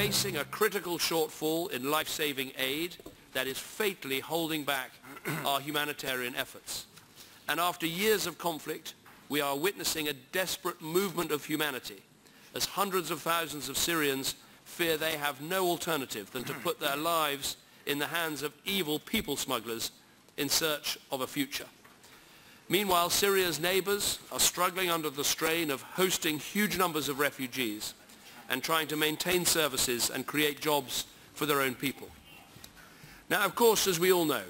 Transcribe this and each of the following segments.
facing a critical shortfall in life-saving aid that is fatally holding back our humanitarian efforts. And after years of conflict, we are witnessing a desperate movement of humanity as hundreds of thousands of Syrians fear they have no alternative than to put their lives in the hands of evil people smugglers in search of a future. Meanwhile, Syria's neighbors are struggling under the strain of hosting huge numbers of refugees and trying to maintain services and create jobs for their own people. Now, of course, as we all know,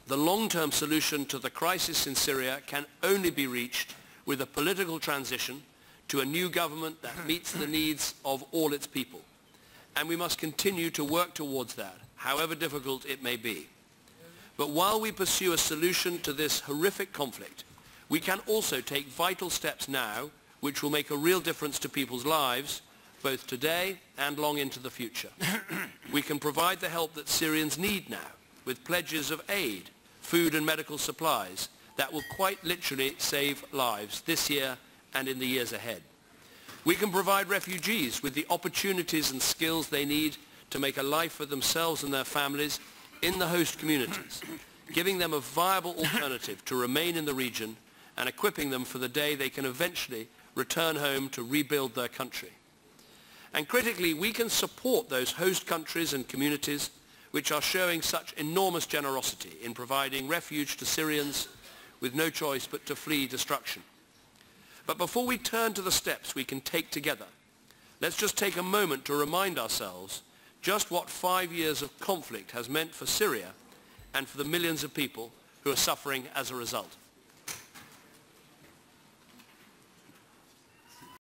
the long-term solution to the crisis in Syria can only be reached with a political transition to a new government that meets the needs of all its people. And we must continue to work towards that, however difficult it may be. But while we pursue a solution to this horrific conflict, we can also take vital steps now which will make a real difference to people's lives, both today and long into the future. We can provide the help that Syrians need now, with pledges of aid, food and medical supplies that will quite literally save lives this year and in the years ahead. We can provide refugees with the opportunities and skills they need to make a life for themselves and their families in the host communities, giving them a viable alternative to remain in the region and equipping them for the day they can eventually return home to rebuild their country. And critically, we can support those host countries and communities which are showing such enormous generosity in providing refuge to Syrians with no choice but to flee destruction. But before we turn to the steps we can take together, let's just take a moment to remind ourselves just what 5 years of conflict has meant for Syria and for the millions of people who are suffering as a result.